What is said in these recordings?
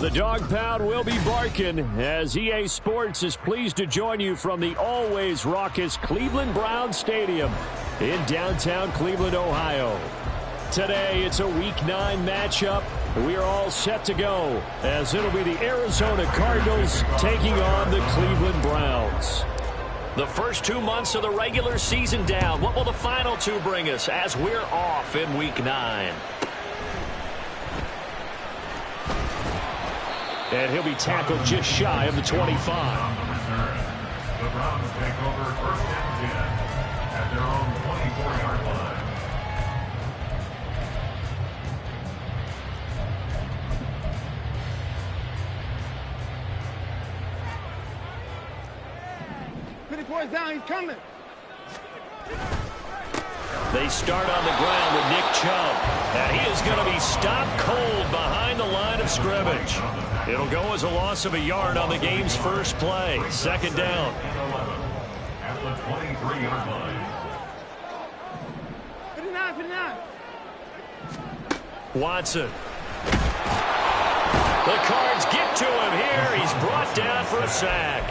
The dog pound will be barking as EA Sports is pleased to join you from the always raucous Cleveland Browns Stadium in downtown Cleveland, Ohio. Today, it's a Week 9 matchup. We are all set to go as it'll be the Arizona Cardinals taking on the Cleveland Browns. The first 2 months of the regular season down. What will the final 2 bring us as we're off in Week 9? And he'll be tackled just shy of the 25. The Browns take over 1st and 10 at their own 24-yard line. Boys down, he's coming. They start on the ground with Nick Chubb. And he is going to be stopped cold behind the line of scrimmage. It'll go as a loss of a yard on the game's first play. 2nd down. At the 23-yard line. 59. Watson. The Cards get to him here. He's brought down for a sack.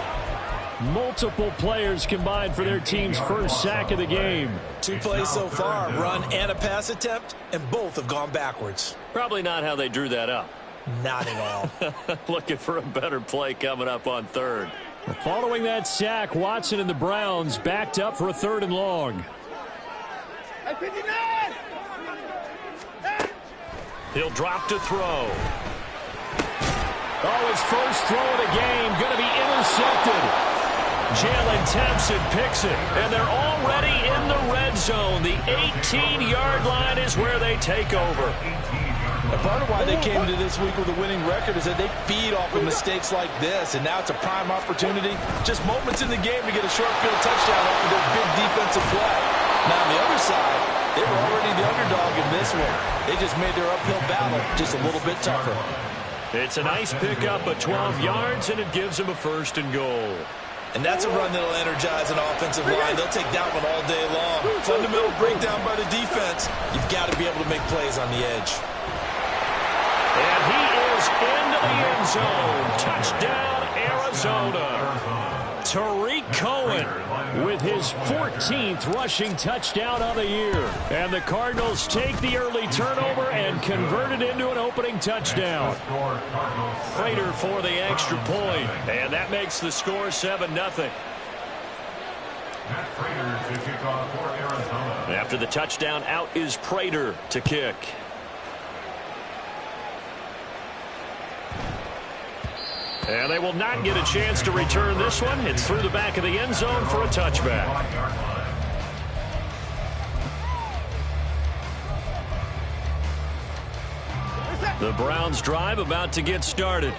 Multiple players combined for their team's first sack of the game. 2 plays so far, run and a pass attempt, and both have gone backwards. Probably not how they drew that up. Not at all. Looking for a better play coming up on 3rd. Following that sack, Watson and the Browns backed up for a 3rd and long. He'll drop to throw. Oh, his first throw of the game going to be intercepted. Jalen Thompson picks it, and they're already in the red zone. The 18-yard line is where they take over. A part of why they came into this week with a winning record is that they feed off of mistakes like this, and now it's a prime opportunity. Just moments in the game to get a short field touchdown after their big defensive play. Now, on the other side, they were already the underdog in this one. They just made their uphill battle just a little bit tougher. It's a nice pickup of 12 yards, and it gives them a 1st and goal. And that's a run that'll energize an offensive line. They'll take that one all day long. Fundamental breakdown by the defense. You've got to be able to make plays on the edge. And he is into the end zone. Touchdown, Arizona. Tariq Cohen with his 14th rushing touchdown of the year. And the Cardinals take the early turnover and convert it into an opening touchdown. Prater for the extra point. And that makes the score 7-0. After the touchdown, out is Prater to kick. And they will not get a chance to return this one. It's through the back of the end zone for a touchback. The Browns drive about to get started.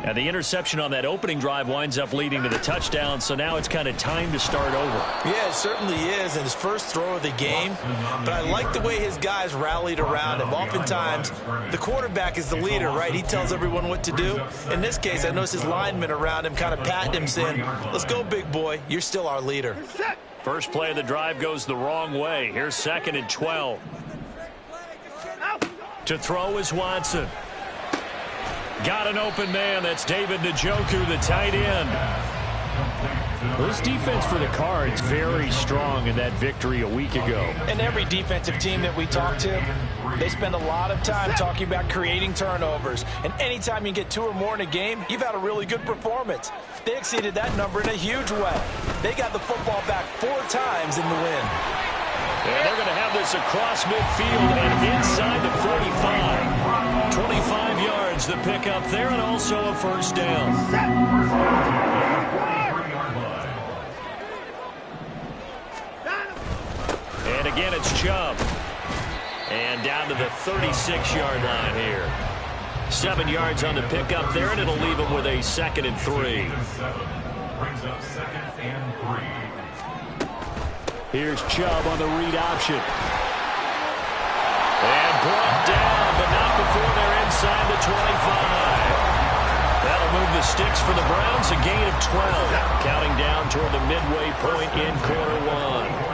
And the interception on that opening drive winds up leading to the touchdown, so now it's kind of time to start over. Yeah, it certainly is, in his first throw of the game. But I like the way his guys rallied around him. Oftentimes, the quarterback is the leader, right? He tells everyone what to do. In this case, I noticed his linemen around him kind of patting him, saying, let's go, big boy. You're still our leader. First play of the drive goes the wrong way. Here's 2nd and 12. To throw is Watson. Got an open man. That's David Njoku, the tight end. This defense for the Cards very strong in that victory a week ago. And every defensive team that we talk to, they spend a lot of time talking about creating turnovers. And anytime you get 2 or more in a game, you've had a really good performance. They exceeded that number in a huge way. They got the football back 4 times in the win. And they're going to have this across midfield and inside the 45. 25 yards the pickup there, and also a first down. And again, it's Chubb. And down to the 36-yard line here. 7 yards on the pickup there, and it'll leave him with a 2nd and 3. Brings up 2nd and 3. Here's Chubb on the read option. And brought down, but not before they're inside the 25. That'll move the sticks for the Browns, a gain of 12. Counting down toward the midway point in quarter 1.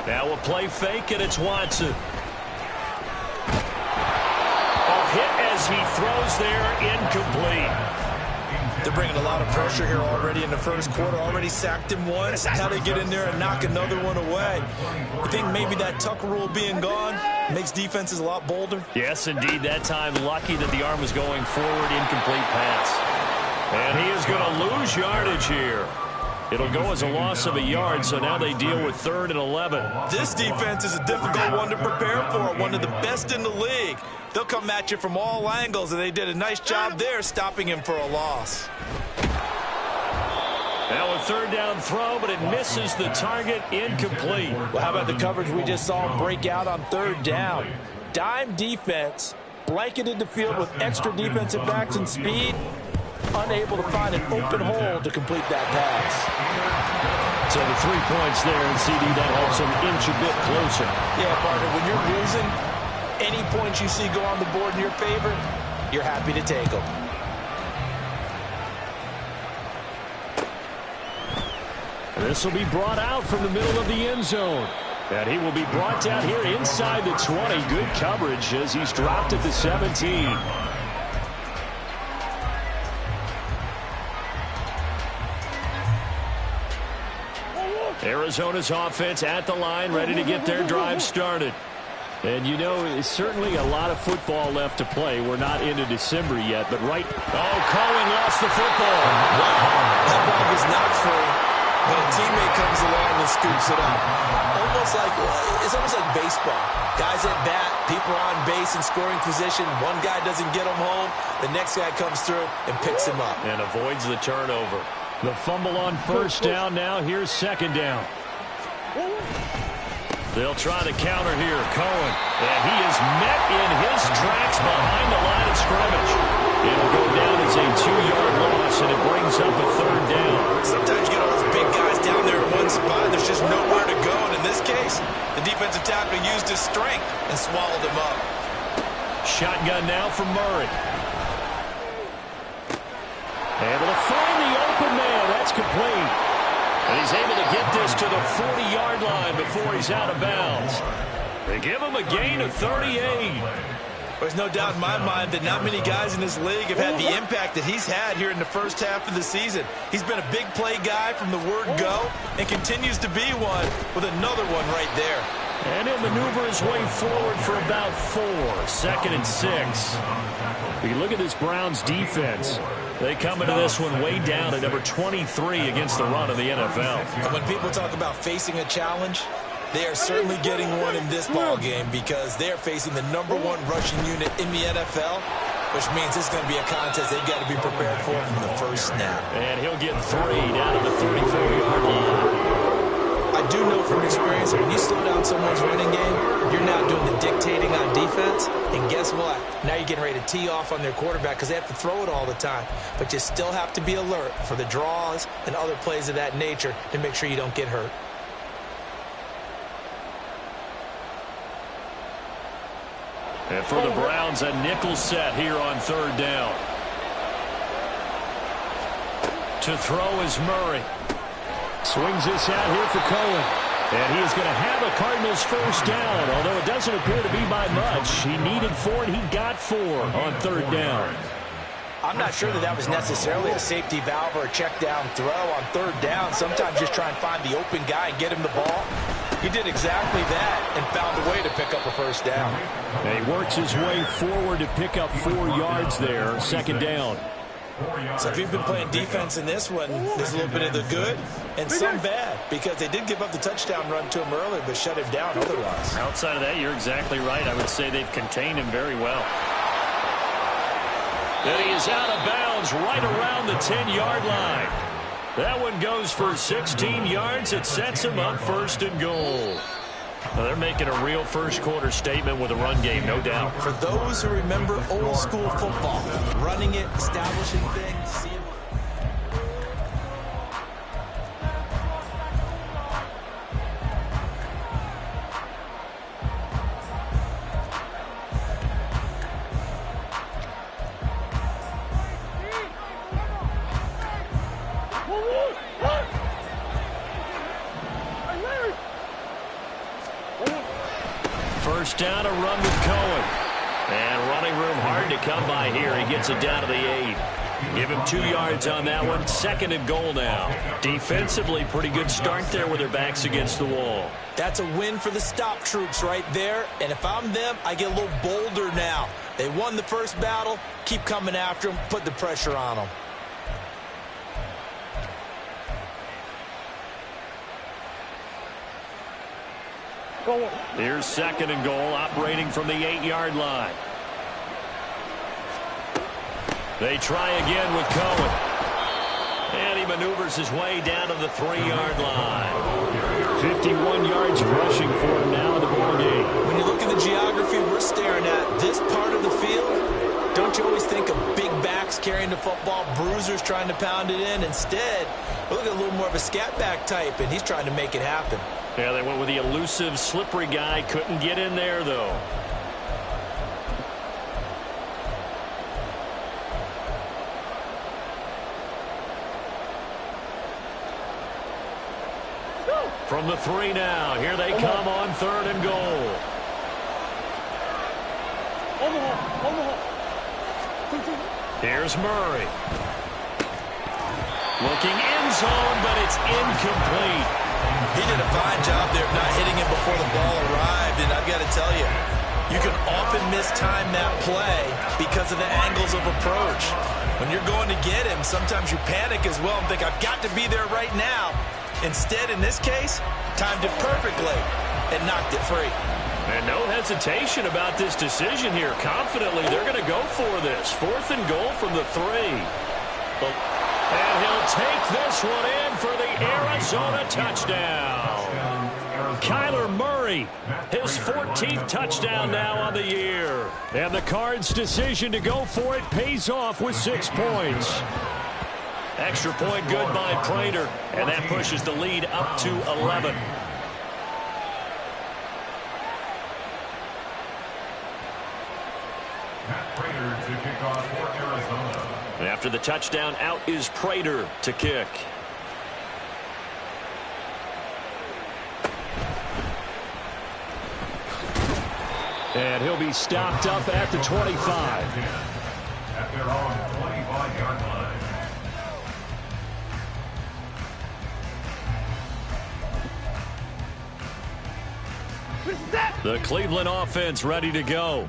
Now a play fake, and it's Watson. Hit as he throws there, incomplete. They're bringing a lot of pressure here already in the first quarter. Already sacked him once. How they get in there and knock another one away. I think maybe that Tucker rule being gone makes defenses a lot bolder. Yes, indeed. That time, lucky that the arm was going forward, incomplete pass. And he is going to lose yardage here. It'll go as a loss of a yard, so now they deal with 3rd and 11. This defense is a difficult one to prepare for, one of the best in the league. They'll come at you from all angles, and they did a nice job there stopping him for a loss. Now a 3rd down throw, but it misses the target, incomplete. Well, how about the coverage we just saw break out on 3rd down? Dime defense, blanketed the field with extra defensive backs and speed, unable to find an open hole to complete that pass. So the 3 points there, and CD, that helps them inch a bit closer. Yeah, partner, when you're losing, any points you see go on the board in your favor, you're happy to take them. This will be brought out from the middle of the end zone. And he will be brought down here inside the 20. Good coverage as he's dropped at the 17. Arizona's offense at the line, ready to get their drive started. And, you know, it's certainly a lot of football left to play. We're not into December yet, but right... Oh, Cohen lost the football. Wow. That ball was not free, but a teammate comes along and scoops it up. It's almost like baseball. Guys at bat, people on base in scoring position. One guy doesn't get him home. The next guy comes through and picks him up. And avoids the turnover. The fumble on 1st down now. Here's 2nd down. They'll try the counter here. Cohen. And he is met in his tracks behind the line of scrimmage. It'll go down as a 2-yard loss, and it brings up a 3rd down. Sometimes you get all those big guys down there in one spot, and there's just nowhere to go. And in this case, the defensive tackle used his strength and swallowed him up. Shotgun now from Murray. Able to find the open man. That's complete. And he's able to get this to the 40-yard line before he's out of bounds. They give him a gain of 38. There's no doubt in my mind that not many guys in this league have had the impact that he's had here in the first half of the season. He's been a big play guy from the word go and continues to be one with another one right there. And he'll maneuver his way forward for about 4. 2nd and 6. You look at this Browns defense. They come into this one way down at number 23 against the run of the NFL. And when people talk about facing a challenge, they are certainly getting one in this ball game because they're facing the #1 rushing unit in the NFL, which means it's going to be a contest they've got to be prepared for from the first snap. And he'll get 3 down to the 34-yard line. I do know from experience that when you slow down someone's running game, you're now doing the dictating on defense. And guess what? Now you're getting ready to tee off on their quarterback because they have to throw it all the time. But you still have to be alert for the draws and other plays of that nature to make sure you don't get hurt. And for the Browns, a nickel set here on 3rd down. To throw is Murray. Swings this out here for Cohen. And he is going to have a Cardinals 1st down, although it doesn't appear to be by much. He needed 4, and he got 4 on 3rd down. I'm not sure that was necessarily a safety valve or a check down throw on 3rd down. Sometimes just try and find the open guy and get him the ball. He did exactly that and found a way to pick up a 1st down. And he works his way forward to pick up 4 yards there, 2nd down. So if you've been playing defense in this one, there's a little bit of the good and some bad because they did give up the touchdown run to him earlier but shut him down otherwise. Outside of that, you're exactly right. I would say they've contained him very well. And he is out of bounds right around the 10-yard line. That one goes for 16 yards. It sets him up 1st and goal. Well, they're making a real first-quarter statement with a run game, no doubt. For those who remember old-school football, running it, establishing things, seeing... First down, a run with Cohen. And running room hard to come by here. He gets it down to the 8. Give him 2 yards on that one. 2nd and goal now. Defensively, pretty good start there with their backs against the wall. That's a win for the stop troops right there. And if I'm them, I get a little bolder now. They won the first battle. Keep coming after them. Put the pressure on them. Here's 2nd and goal, operating from the 8-yard line. They try again with Cohen. And he maneuvers his way down to the 3-yard line. 51 yards rushing for him now in the ball game. When you look at the geography we're staring at, this part of the field, don't you always think of big backs carrying the football, bruisers trying to pound it in? Instead, look at a little more of a scat back type, and he's trying to make it happen. Yeah, they went with the elusive, slippery guy. Couldn't get in there, though. From the 3 now. Here they come on 3rd and goal. Here's Murray. Looking end zone, but it's incomplete. He did a fine job there of not hitting him before the ball arrived, and I've got to tell you, you can often mistime that play because of the angles of approach. When you're going to get him, sometimes you panic as well and think, I've got to be there right now. Instead, in this case, timed it perfectly and knocked it free. And no hesitation about this decision here. Confidently, they're going to go for this. 4th and goal from the 3. And he'll take this one in for the Arizona touchdown. Kyler Murray, his 14th touchdown now on the year. And the Cards' decision to go for it pays off with 6 points. Extra point good by Prater, and that pushes the lead up to 11. Matt Prater to kick off for Arizona. After the touchdown, out is Prater to kick. And he'll be stopped up at the 25. At their own 25-yard line. The Cleveland offense ready to go.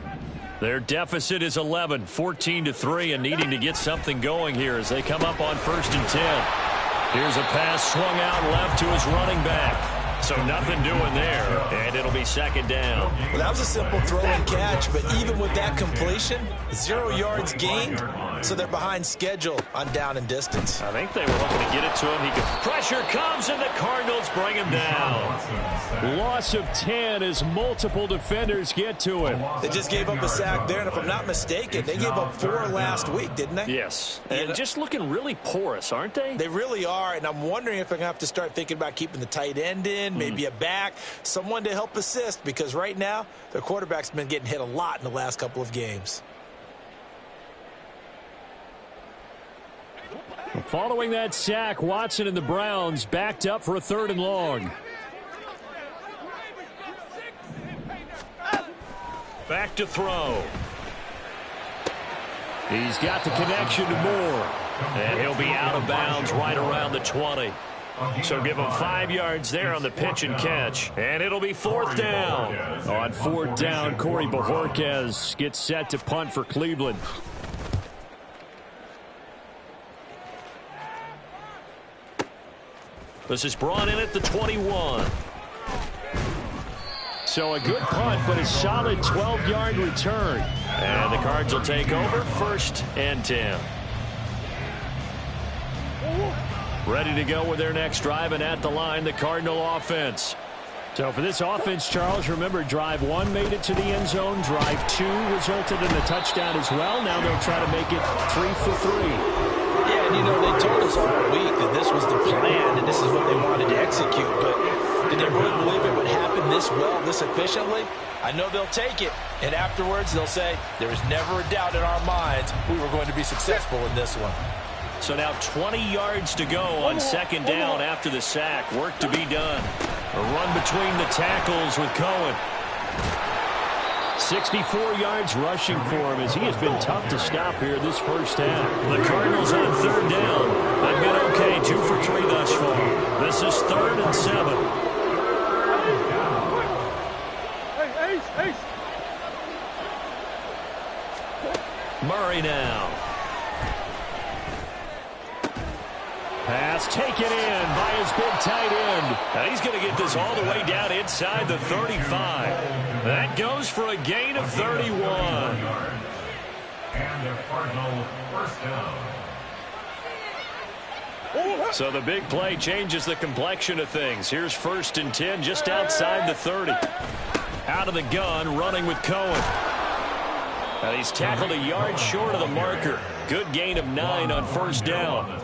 Their deficit is 11, 14-3, and needing to get something going here as they come up on 1st and 10. Here's a pass swung out left to his running back. So nothing doing there, and it'll be 2nd down. Well, that was a simple throw and catch, but even with that completion, 0 yards gained, so they're behind schedule on down and distance. I think they were looking to get it to him. Pressure comes, and the Cardinals bring him down. Loss of 10 as multiple defenders get to him. They just gave up a sack there, and if I'm not mistaken, they gave up 4 last week, didn't they? Yes, and just looking really porous, aren't they? They really are, and I'm wondering if they're going to have to start thinking about keeping the tight end in, maybe a back, someone to help assist, because right now their quarterback's been getting hit a lot in the last couple of games. Following that sack, Watson and the Browns backed up for a 3rd and long. Back to throw. He's got the connection to Moore. And he'll be out of bounds right around the 20. So give him 5 yards there on the pitch and catch. And it'll be 4th down. On 4th down, Corey Bojorquez gets set to punt for Cleveland. This is brought in at the 21. So a good punt, but a solid 12-yard return. And the Cards will take over 1st and 10. Ready to go with their next drive, and at the line, the Cardinal offense. So for this offense, Charles, remember, drive 1 made it to the end zone. Drive 2 resulted in a touchdown as well. Now they'll try to make it 3 for 3. Yeah, and they told us all week that this was the plan and this is what they wanted to execute. But did they really believe it would happen this well, this efficiently? I know they'll take it. And afterwards, they'll say, there was never a doubt in our minds we were going to be successful in this one. So now 20 yards to go on second down after the sack. Work to be done. A run between the tackles with Cohen. 64 yards rushing for him as he has been tough to stop here this first half. The Cardinals on third down. They've been okay, 2 for 3 thus far. This is 3rd and 7. Murray now. Pass taken in by his big tight end. And he's going to get this all the way down inside the 35. That goes for a gain of 31. And the Cardinal first down. So the big play changes the complexion of things. Here's 1st and 10 just outside the 30. Out of the gun, running with Cohen. He's tackled a yard short of the marker. Good gain of 9 on first down.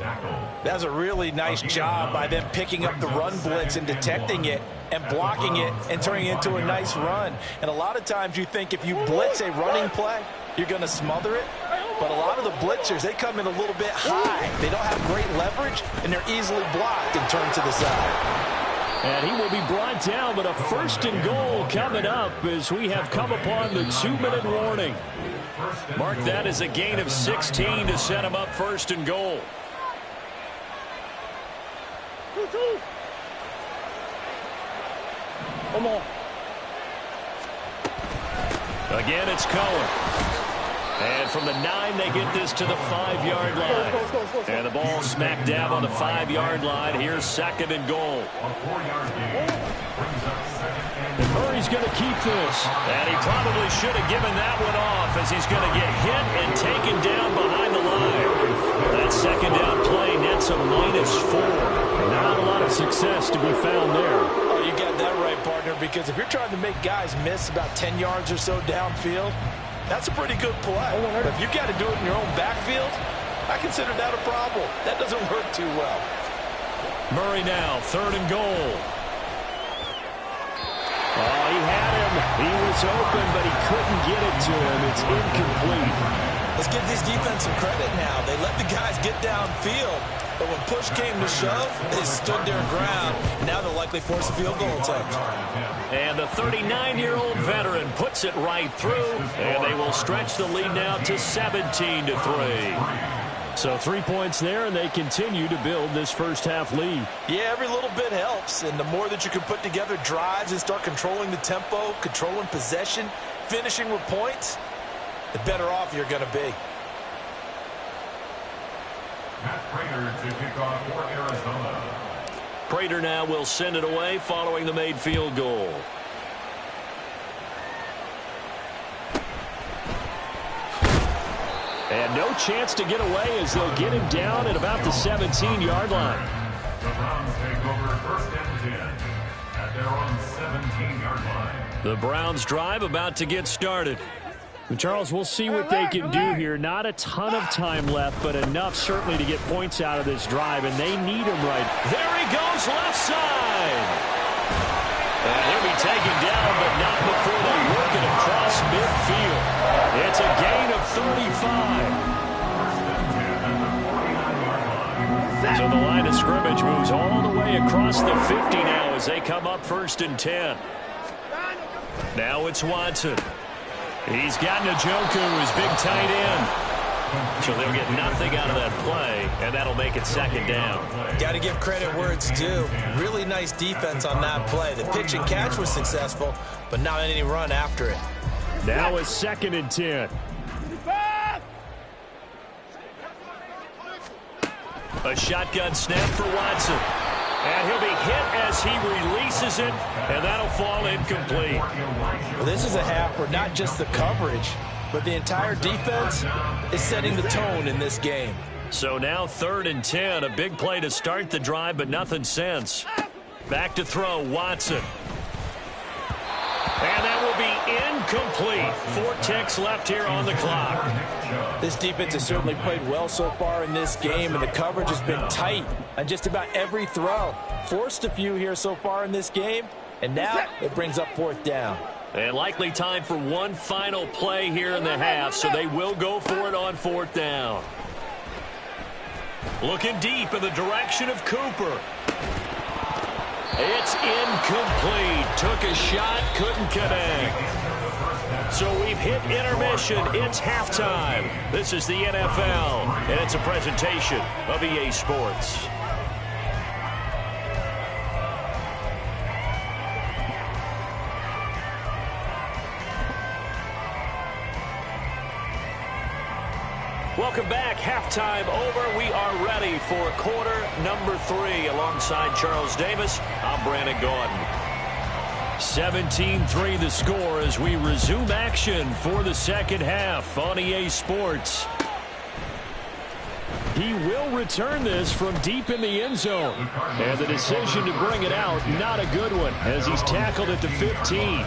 That's a really nice job by them picking up the run blitz and detecting it and blocking it and turning it into a nice run. And a lot of times you think if you blitz a running play, you're going to smother it. But a lot of the blitzers, they come in a little bit high. They don't have great leverage, and they're easily blocked and turned to the side. And he will be brought down, but a 1st and goal coming up as we have come upon the 2-minute warning. Mark that as a gain of 16 to set him up 1st and goal. Come on. Again, it's Cohen. And from the 9, they get this to the 5-yard line. And the ball smack dab on the 5-yard line. Here's 2nd and goal. And Murray's going to keep this. And he probably should have given that one off as he's going to get hit and taken down behind the line. That 2nd down play nets a -4. Not a lot of success to be found there. Oh, you got that right, partner, because if you're trying to make guys miss about 10 yards or so downfield, that's a pretty good play. But if you got to do it in your own backfield, I consider that a problem. That doesn't work too well. Murray now, 3rd and goal. Oh, he had him. He was open, but he couldn't get it to him. It's incomplete. Let's give this defense some credit now. They let the guys get downfield, but when push came to shove, they stood their ground. Now they'll likely force a field goal attempt. And the 39-year-old veteran puts it right through, and they will stretch the lead now to 17-3. So 3 points there, and they continue to build this first half lead. Yeah, every little bit helps, and the more that you can put together drives and start controlling the tempo, controlling possession, finishing with points, the better off you're going to be. Matt Prater to kick off for Arizona. Prater now will send it away following the made field goal. And no chance to get away as they'll get him down at about the 17-yard line. The Browns take over 1st and 10 at their own 17-yard line. The Browns drive about to get started. Charles, we'll see what they can do here. Not a ton of time left, but enough certainly to get points out of this drive, and they need him right. There he goes, left side. And he'll be taken down, but not before they work it across midfield. It's a gain of 35. So the line of scrimmage moves all the way across the 50 now as they come up 1st and 10. Now it's Watson. He's got Njoku, his big tight end. So they'll get nothing out of that play, and that'll make it 2nd down. Got to give credit where it's due. Really nice defense on that play. The pitch and catch was successful, but not any run after it. Now it's 2nd and 10. A shotgun snap for Watson. And he'll be hit as he releases it, and that'll fall incomplete. Well, this is a half where not just the coverage, but the entire defense is setting the tone in this game. So now 3rd and 10, a big play to start the drive, but nothing since. Back to throw, Watson. Incomplete. 4 ticks left here on the clock. This defense has certainly played well so far in this game, and the coverage has been tight on just about every throw. Forced a few here so far in this game, and now it brings up 4th down. And likely time for one final play here in the half, so they will go for it on 4th down. Looking deep in the direction of Cooper. It's incomplete. Took a shot, couldn't connect. So we've hit intermission. It's halftime. This is the NFL, and it's a presentation of EA Sports. Welcome back. Halftime over. We are ready for quarter number 3. Alongside Charles Davis, I'm Brandon Gaudin. 17-3 the score as we resume action for the second half on EA Sports. He will return this from deep in the end zone. And the decision to bring it out, not a good one, as he's tackled at the 15.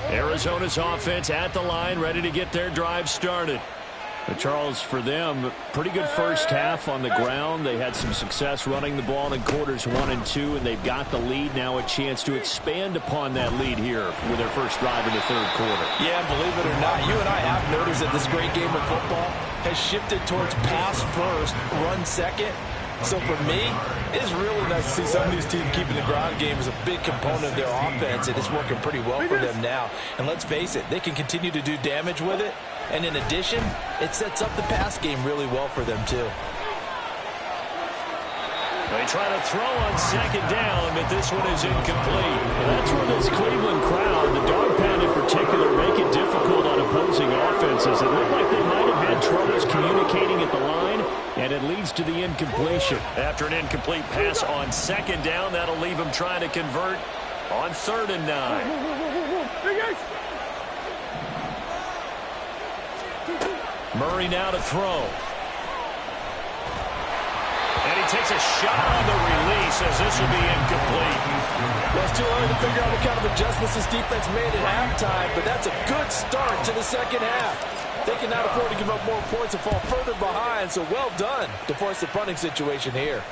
Arizona's offense at the line, ready to get their drive started. But Charles, for them, pretty good first half on the ground. They had some success running the ball in quarters 1 and 2, and they've got the lead. Now a chance to expand upon that lead here with their first drive in the 3rd quarter. Yeah, believe it or not, you and I have noticed that this great game of football has shifted towards pass first, run second. So for me, it's really nice to see some of these teams keeping the ground game as a big component of their offense, and it's working pretty well for them now. And let's face it, they can continue to do damage with it. And in addition, it sets up the pass game really well for them, too. They try to throw on 2nd down, but this one is incomplete. That's where this Cleveland crowd, the dog pound in particular, make it difficult on opposing offenses. It looked like they might have had troubles communicating at the line, and it leads to the incompletion. After an incomplete pass on 2nd down, that'll leave them trying to convert on 3rd and 9. Murray now to throw. And he takes a shot on the release as this will be incomplete. Well, it's too early to figure out what kind of adjustments this defense made at halftime, but that's a good start to the second half. They cannot afford to give up more points and fall further behind, so well done to force the punting situation here.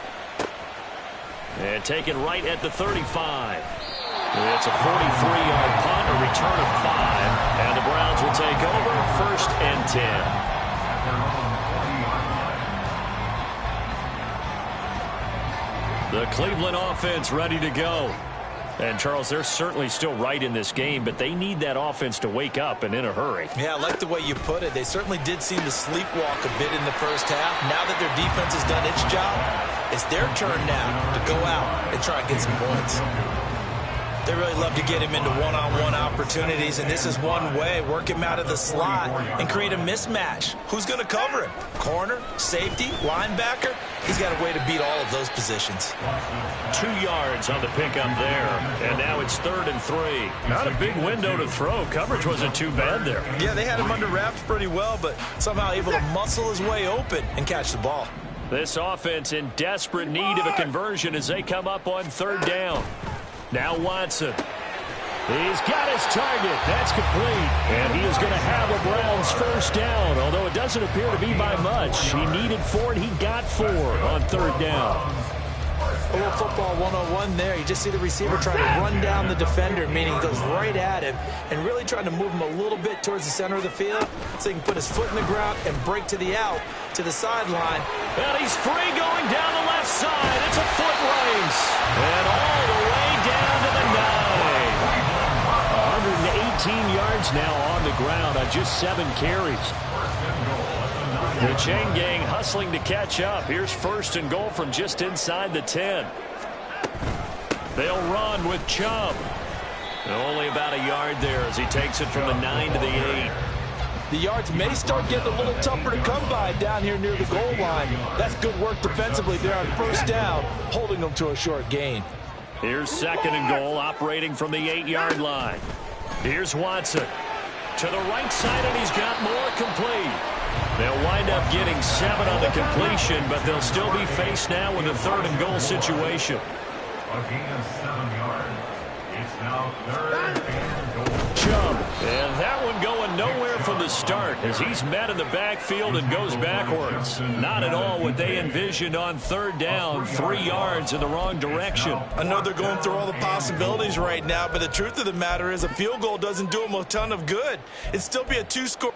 And taken right at the 35. It's a 43-yard punt, a return of 5, and the Browns will take over 1st and 10. The Cleveland offense ready to go. And, Charles, they're certainly still right in this game, but they need that offense to wake up and in a hurry. Yeah, I like the way you put it. They certainly did seem to sleepwalk a bit in the first half. Now that their defense has done its job, it's their turn now to go out and try and get some points. They really love to get him into one-on-one opportunities, and this is one way. Work him out of the slot and create a mismatch. Who's going to cover him? Corner, safety, linebacker? He's got a way to beat all of those positions. 2 yards on the pickup there, and now it's 3rd and 3. Not a big window to throw. Coverage wasn't too bad there. Yeah, they had him under wraps pretty well, but somehow able to muscle his way open and catch the ball. This offense in desperate need of a conversion as they come up on 3rd down. Now Watson. He's got his target. That's complete. And he is going to have a Browns first down, although it doesn't appear to be by much. He needed 4, and he got 4 on 3rd down. A little football 101 there. You just see the receiver trying to run down the defender, meaning he goes right at him and really trying to move him a little bit towards the center of the field so he can put his foot in the ground and break to the out, to the sideline. And he's free going down the left side. It's a foot race. And all the way down to the 9. 118 yards now on the ground on just 7 carries. The chain gang hustling to catch up. Here's 1st and goal from just inside the 10. They'll run with Chubb. Only about a yard there as he takes it from the 9 to the 8. The yards may start getting a little tougher to come by down here near the goal line. That's good work defensively there on 1st down, holding them to a short gain. Here's 2nd and goal, operating from the 8-yard line. Here's Watson. To the right side, and he's got more complete. They'll wind up getting 7 on the completion, but they'll still be faced now with a 3rd and goal situation. A gain of 7 yards. It's now 3rd and goal. Chubb. And that one going nowhere from the start as he's met in the backfield and goes backwards. Not at all what they envisioned on 3rd down. 3 yards in the wrong direction. I know they're going through all the possibilities right now, but the truth of the matter is a field goal doesn't do them a ton of good. It'd still be a 2-score.